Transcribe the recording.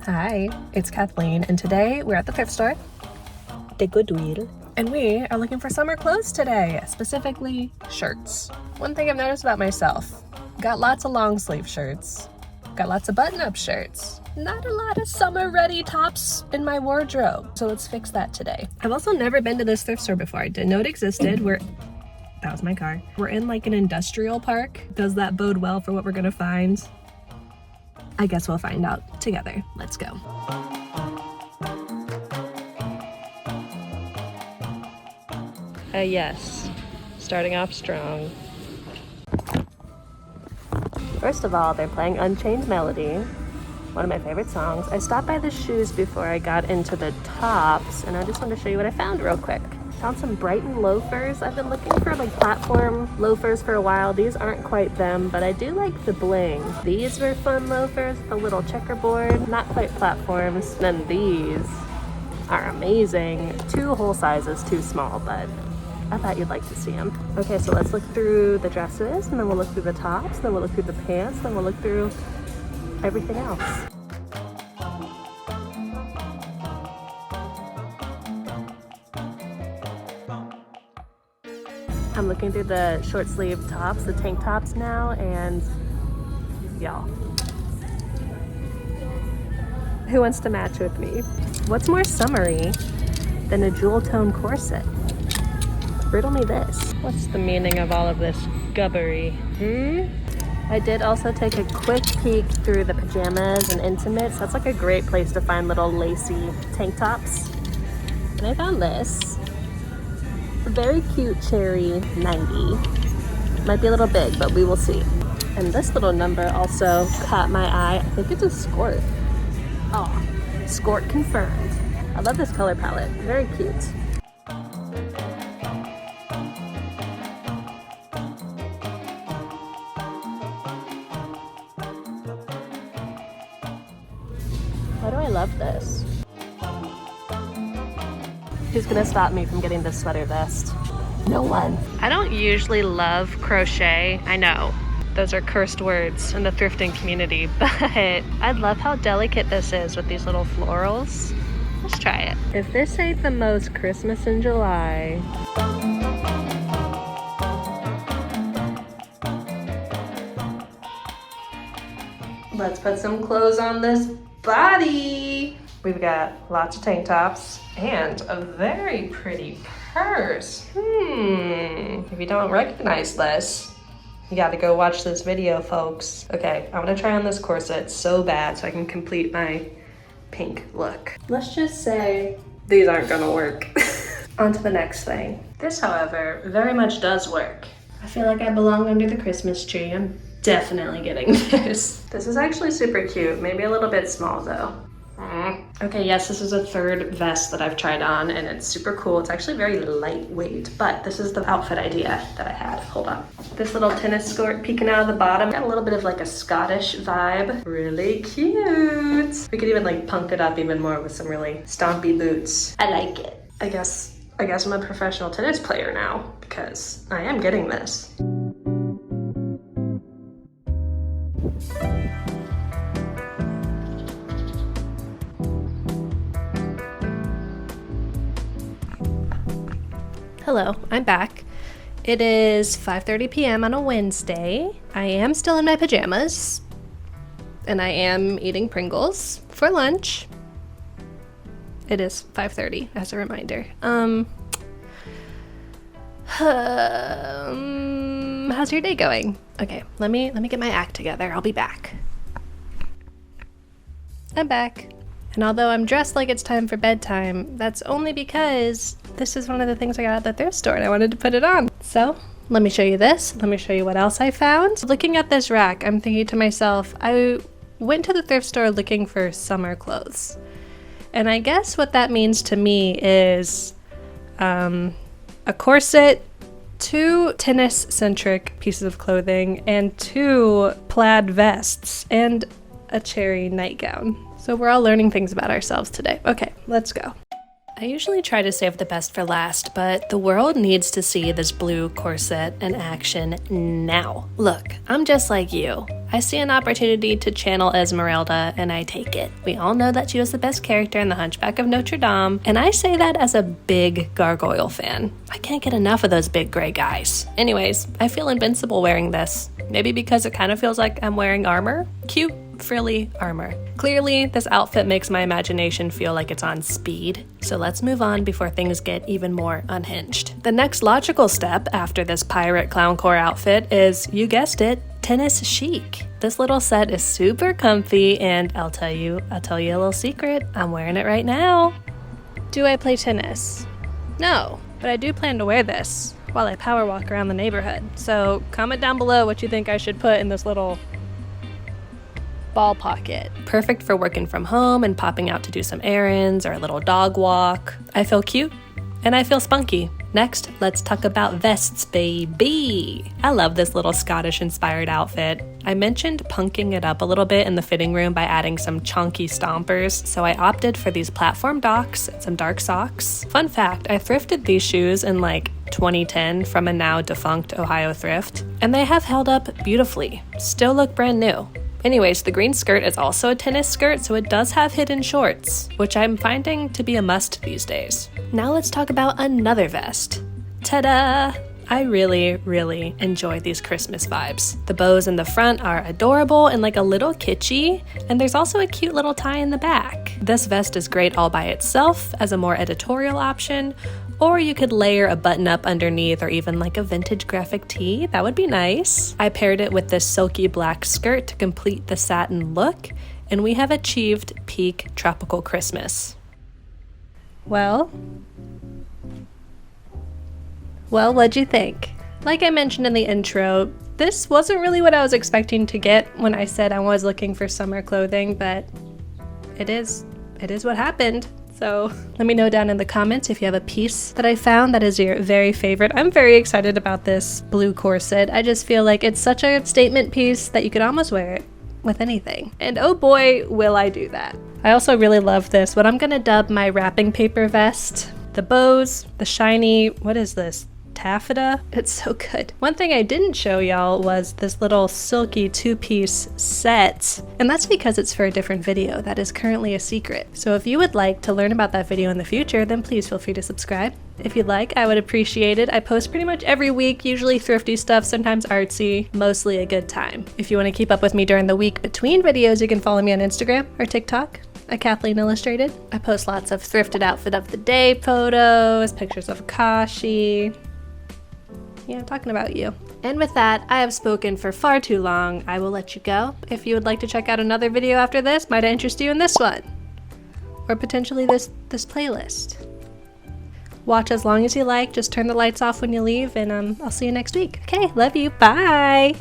Hi, it's Kathleen, and today we're at the thrift store, TiqueToque, and we are looking for summer clothes today, specifically shirts. One thing I've noticed about myself, got lots of long sleeve shirts, got lots of button-up shirts, not a lot of summer-ready tops in my wardrobe, so let's fix that today. I've also never been to this thrift store before. I didn't know it existed. That was my car. We're in like an industrial park. Does that bode well for what we're gonna find? I guess we'll find out together. Let's go. Yes, starting off strong. First of all, they're playing Unchained Melody, one of my favorite songs. I stopped by the shoes before I got into the tops, and I just wanted to show you what I found real quick. Found some Brighton loafers. I've been looking for like platform loafers for a while. These aren't quite them, but I do like the bling. These were fun loafers, the little checkerboard, not quite platforms. Then these are amazing. Two whole sizes, too small, but I thought you'd like to see them. Okay, so let's look through the dresses, and then we'll look through the tops, then we'll look through the pants, then we'll look through everything else. I'm looking through the short sleeve tops, the tank tops now, and y'all, who wants to match with me? What's more summery than a jewel tone corset? Riddle me this. What's the meaning of all of this gubbery? I did also take a quick peek through the pajamas and intimates. That's like a great place to find little lacy tank tops. And I found this. A very cute cherry 90. Might be a little big, but we will see. And this little number also caught my eye. I think it's a skirt. Oh, skirt confirmed. I love this color palette. Very cute. Why do I love this? Who's gonna stop me from getting this sweater vest? No one. I don't usually love crochet. I know, those are cursed words in the thrifting community, but I love how delicate this is with these little florals. Let's try it. If this ain't the most Christmas in July. Let's put some clothes on this body. We've got lots of tank tops and a very pretty purse. If you don't recognize this, you gotta go watch this video, folks. Okay, I wanna try on this corset so bad so I can complete my pink look. Let's just say these aren't gonna work. On to the next thing. This, however, very much does work. I feel like I belong under the Christmas tree. I'm definitely getting this. This is actually super cute, maybe a little bit small though. Okay, yes, this is a third vest that I've tried on, and it's super cool. It's actually very lightweight, but this is the outfit idea that I had. Hold on. This little tennis skirt peeking out of the bottom. Got a little bit of like a Scottish vibe. Really cute. We could even like punk it up even more with some really stompy boots. I like it. I guess I'm a professional tennis player now because I am getting this. Hello, I'm back. It is 5:30 p.m. on a Wednesday. I am still in my pajamas, and I am eating Pringles for lunch. It is 5:30, as a reminder. How's your day going? Okay, let me get my act together. I'll be back. I'm back. And although I'm dressed like it's time for bedtime, that's only because this is one of the things I got at the thrift store and I wanted to put it on. So let me show you this. Let me show you what else I found. Looking at this rack, I'm thinking to myself, I went to the thrift store looking for summer clothes. And I guess what that means to me is a corset, 2 tennis-centric pieces of clothing, and 2 plaid vests, and a cherry nightgown. So we're all learning things about ourselves today. Okay, let's go. I usually try to save the best for last, but the world needs to see this blue corset in action now. Look, I'm just like you. I see an opportunity to channel Esmeralda, and I take it. We all know that she was the best character in The Hunchback of Notre Dame, and I say that as a big gargoyle fan. I can't get enough of those big gray guys. Anyways, I feel invincible wearing this. Maybe because it kind of feels like I'm wearing armor? Cute, frilly armor. Clearly, this outfit makes my imagination feel like it's on speed, so let's move on before things get even more unhinged. The next logical step after this pirate clowncore outfit is, you guessed it, tennis chic. This little set is super comfy, and I'll tell you a little secret. I'm wearing it right now. Do I play tennis? No, but I do plan to wear this while I power walk around the neighborhood. So comment down below what you think I should put in this little ball pocket. Perfect for working from home and popping out to do some errands or a little dog walk. I feel cute and I feel spunky. Next, let's talk about vests, baby. I love this little Scottish inspired outfit. I mentioned punking it up a little bit in the fitting room by adding some chunky stompers, so I opted for these platform docks and some dark socks. Fun fact, I thrifted these shoes in like 2010 from a now defunct Ohio thrift, and they have held up beautifully. Still look brand new. Anyways, the green skirt is also a tennis skirt, so it does have hidden shorts, which I'm finding to be a must these days. Now let's talk about another vest. Ta-da! I really enjoy these Christmas vibes. The bows in the front are adorable and like a little kitschy, and there's also a cute little tie in the back. This vest is great all by itself as a more editorial option, or you could layer a button-up underneath or even like a vintage graphic tee. That would be nice. I paired it with this silky black skirt to complete the satin look, and we have achieved peak tropical Christmas. Well, what'd you think? Like I mentioned in the intro, this wasn't really what I was expecting to get when I said I was looking for summer clothing, but it is what happened. So let me know down in the comments if you have a piece that I found that is your very favorite. I'm very excited about this blue corset. I just feel like it's such a statement piece that you could almost wear it with anything. And oh boy, will I do that. I also really love this, what I'm gonna dub my wrapping paper vest. The bows, the shiny, what is this? Taffeta. It's so good. One thing I didn't show y'all was this little silky two-piece set, and that's because it's for a different video that is currently a secret. So if you would like to learn about that video in the future, then please feel free to subscribe. If you'd like, I would appreciate it. I post pretty much every week, usually thrifty stuff, sometimes artsy, mostly a good time. If you want to keep up with me during the week between videos, you can follow me on Instagram or TiqueToque at kathleenillustrated. I post lots of thrifted outfit of the day photos, pictures of Kashi. Yeah, I'm talking about you. And with that, I have spoken for far too long. I will let you go. If you would like to check out another video after this, might interest you in this one. Or potentially this playlist. Watch as long as you like, just turn the lights off when you leave, and I'll see you next week. Okay, love you, bye!